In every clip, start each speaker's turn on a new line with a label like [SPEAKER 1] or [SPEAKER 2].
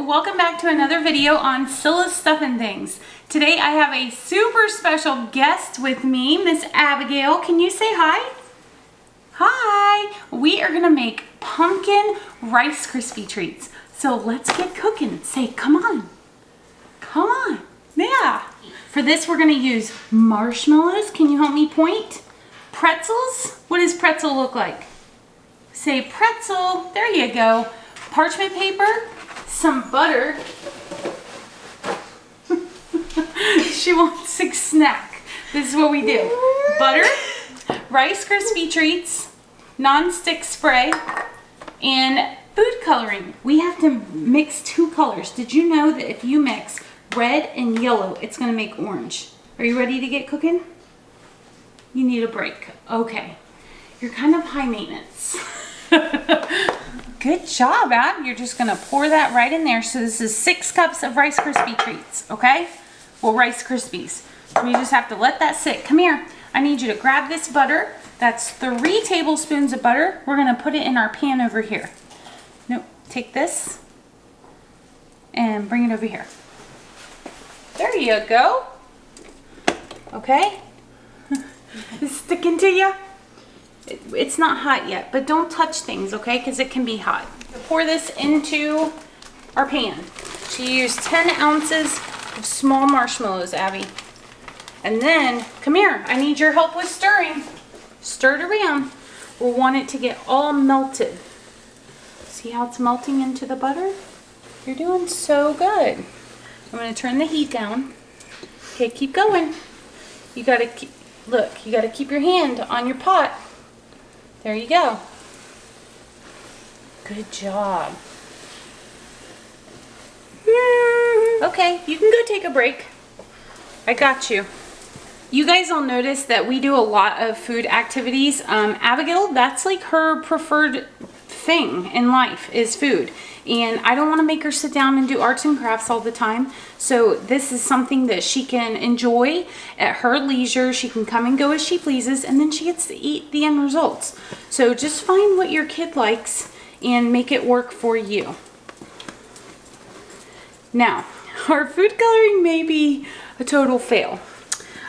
[SPEAKER 1] welcome back to another video on Scylla's Stuffin' Things. Today I have a super special guest with me, Miss Abigail. Can you say hi? Hi! We are gonna make pumpkin Rice Krispie Treats. So let's get cooking. Say, come on. Come on. Yeah. For this we're gonna use marshmallows. Can you help me point? Pretzels. What does pretzel look like? Say pretzel. There you go. Parchment paper. Some butter. She wants a snack. This is what we do. Butter, Rice Krispie Treats, non-stick spray, and food coloring. We have to mix two colors. Did you know that if you mix red and yellow, it's going to make orange? Are you ready to get cooking? You need a break. Okay. You're kind of high maintenance. Good job, Ab. You're just going to pour that right in there. So this is 6 cups of Rice Krispie Treats, okay? Well, Rice Krispies. So we just have to let that sit. Come here. I need you to grab this butter. That's 3 tablespoons of butter. We're going to put it in our pan over here. Nope. Take this and bring it over here. There you go. Okay? Is it sticking to you? It's not hot yet, but don't touch things, okay? Because it can be hot. Pour this into our pan. She used 10 ounces of small marshmallows, Abby. And then, come here, I need your help with stirring. Stir it around. We'll want it to get all melted. See how it's melting into the butter? You're doing so good. I'm going to turn the heat down. Okay, keep going. You got to keep, look, you got to keep your hand on your pot. There you go. Good job. Okay, you can go take a break. I got you. You guys will notice that we do a lot of food activities. Abigail, that's like her preferred thing in life is food. And I don't want to make her sit down and do arts and crafts all the time. So this is something that she can enjoy at her leisure. She can come and go as she pleases, and then she gets to eat the end results. So just find what your kid likes and make it work for you. Now, our food coloring may be a total fail.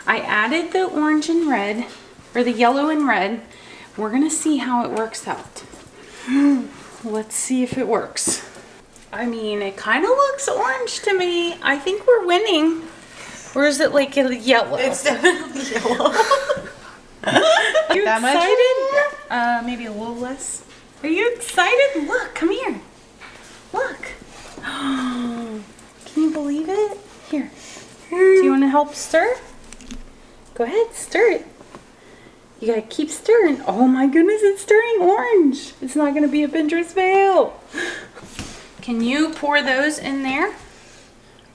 [SPEAKER 1] I added the orange and red, or the yellow and red. We're gonna see how it works out. Let's see if it works. I mean, it kind of looks orange to me. I think we're winning. Or is it like a yellow?
[SPEAKER 2] It's definitely yellow.
[SPEAKER 1] Are you
[SPEAKER 2] that
[SPEAKER 1] excited?
[SPEAKER 2] Much? Maybe a little less.
[SPEAKER 1] Are you excited? Look, come here. Look. Can you believe it? Here. Do you want to help stir? Go ahead, stir it. You gotta keep stirring. Oh my goodness, it's stirring orange. It's not gonna be a Pinterest fail. Can you pour those in there?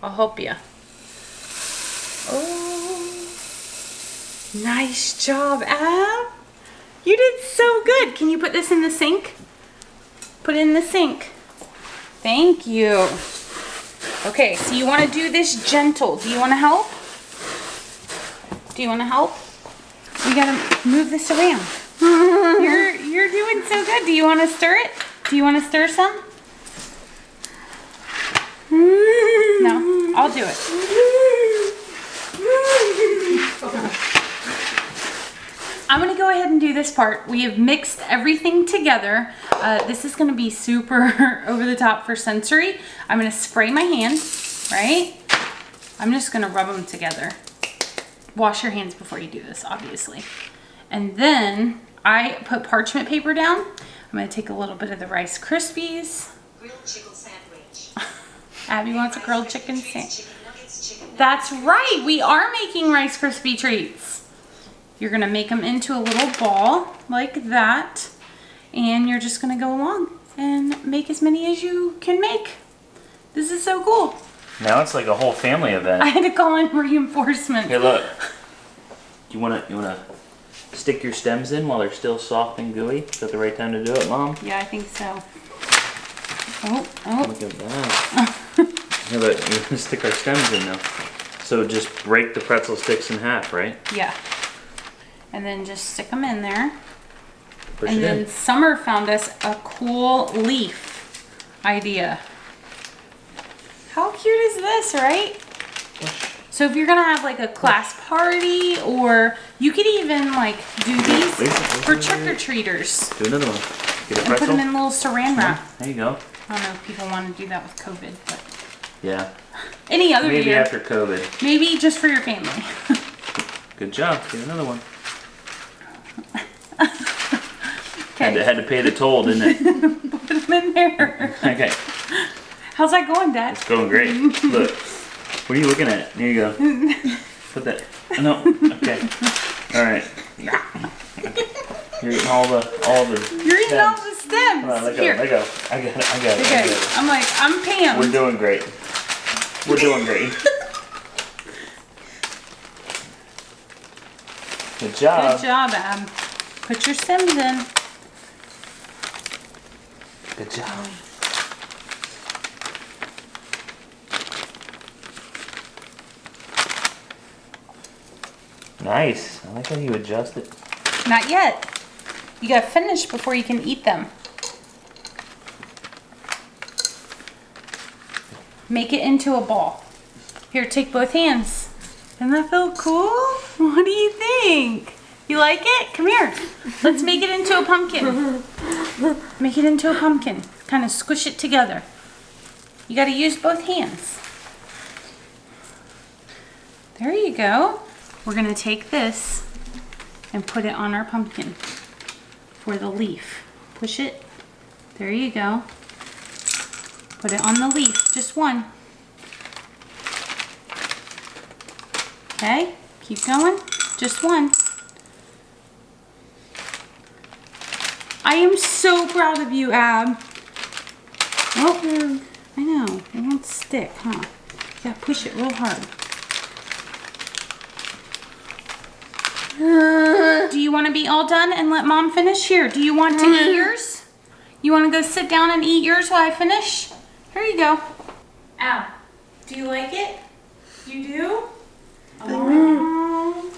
[SPEAKER 1] I'll help you. Oh, nice job, Ab. You did so good. Can you put this in the sink? Put it in the sink. Thank you. Okay, so you want to do this gentle. Do you want to help? Do you want to help? We gotta move this around. You're doing so good. Do you want to stir it? Do you want to stir some? No, I'll do it. I'm gonna go ahead and do this part. We have mixed everything together. This is gonna be super over the top for sensory. I'm gonna spray my hand, right? I'm just gonna rub them together. Wash your hands before you do this, obviously. And then I put parchment paper down. I'm gonna take a little bit of the Rice Krispies.
[SPEAKER 3] Grilled chicken sandwich.
[SPEAKER 1] Abby wants a grilled chicken sandwich. That's right, we are making Rice Krispie Treats. You're gonna make them into a little ball like that. And you're just gonna go along and make as many as you can make. This is so cool.
[SPEAKER 4] Now it's like a whole family event.
[SPEAKER 1] I had to call in reinforcements.
[SPEAKER 4] Here, look. You wanna stick your stems in while they're still soft and gooey? Is that the right time to do it, Mom?
[SPEAKER 1] Yeah, I think so. Oh.
[SPEAKER 4] Look at that. Yeah, but we're gonna stick our stems in now. So just break the pretzel sticks in half, right?
[SPEAKER 1] Yeah. And then just stick them in there.
[SPEAKER 4] Push
[SPEAKER 1] and
[SPEAKER 4] it
[SPEAKER 1] then
[SPEAKER 4] in.
[SPEAKER 1] Summer found us a cool leaf idea. cute is this, right? So if you're gonna have like a class party, or you could even like do these for trick-or-treaters.
[SPEAKER 4] Do another one. Get a
[SPEAKER 1] And put
[SPEAKER 4] pretzel.
[SPEAKER 1] them in little saran wrap.
[SPEAKER 4] There you go.
[SPEAKER 1] I don't know if people want to do that with COVID, but
[SPEAKER 4] Yeah.
[SPEAKER 1] any other
[SPEAKER 4] Maybe
[SPEAKER 1] year.
[SPEAKER 4] after COVID.
[SPEAKER 1] Maybe just for your family.
[SPEAKER 4] Good job. Get another one.
[SPEAKER 1] Okay.
[SPEAKER 4] Had to pay the toll, didn't it?
[SPEAKER 1] Put them in there.
[SPEAKER 4] Okay.
[SPEAKER 1] How's that going, Dad?
[SPEAKER 4] It's going great. Look. What are you looking at? There you go. Put that. No. Okay. All right. You're eating all the.
[SPEAKER 1] You're eating all
[SPEAKER 4] stems.
[SPEAKER 1] the stems.
[SPEAKER 4] Come on, let
[SPEAKER 1] Here.
[SPEAKER 4] go. I got it.
[SPEAKER 1] Okay. I'm like, I'm Pam.
[SPEAKER 4] We're doing great. We're doing great. Good job.
[SPEAKER 1] Good job, Ab. Put your stems in.
[SPEAKER 4] Good job. Nice. I like how you adjust it.
[SPEAKER 1] Not yet. You gotta finish before you can eat them. Make it into a ball. Here, take both hands. Doesn't that feel cool? What do you think? You like it? Come here. Let's make it into a pumpkin. Make it into a pumpkin. Kind of squish it together. You gotta use both hands. There you go. We're gonna take this and put it on our pumpkin for the leaf. Push it. There you go. Put it on the leaf, just one. Okay, keep going, just one. I am so proud of you, Ab. Oh, I know, it won't stick, huh? You gotta push it real hard. Do you want to be all done and let Mom finish? Here, do you want to eat yours? You want to go sit down and eat yours while I finish? Here you go. Ow. Do you like it? You do? Oh,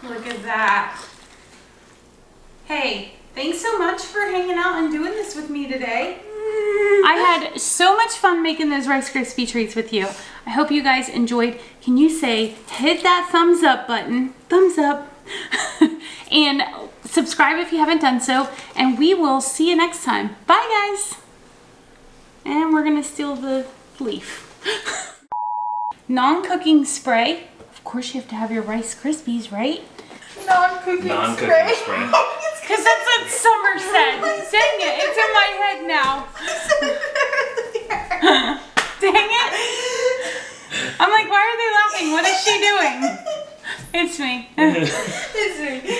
[SPEAKER 1] look at that. Hey, thanks so much for hanging out and doing this with me today. I had so much fun making those Rice Krispie treats with you. I hope you guys enjoyed. Can you say, hit that thumbs up button? Thumbs up. And subscribe if you haven't done so. And we will see you next time. Bye, guys. And we're going to steal the leaf. Non-cooking spray. Of course, you have to have your Rice Krispies, right?
[SPEAKER 2] Non-cooking
[SPEAKER 4] Non-cooking spray.
[SPEAKER 1] Because that's what Summer said. Dang it, it's in my head now. Dang it. I'm like, why are they laughing? What is she doing? It's me.
[SPEAKER 2] It's me.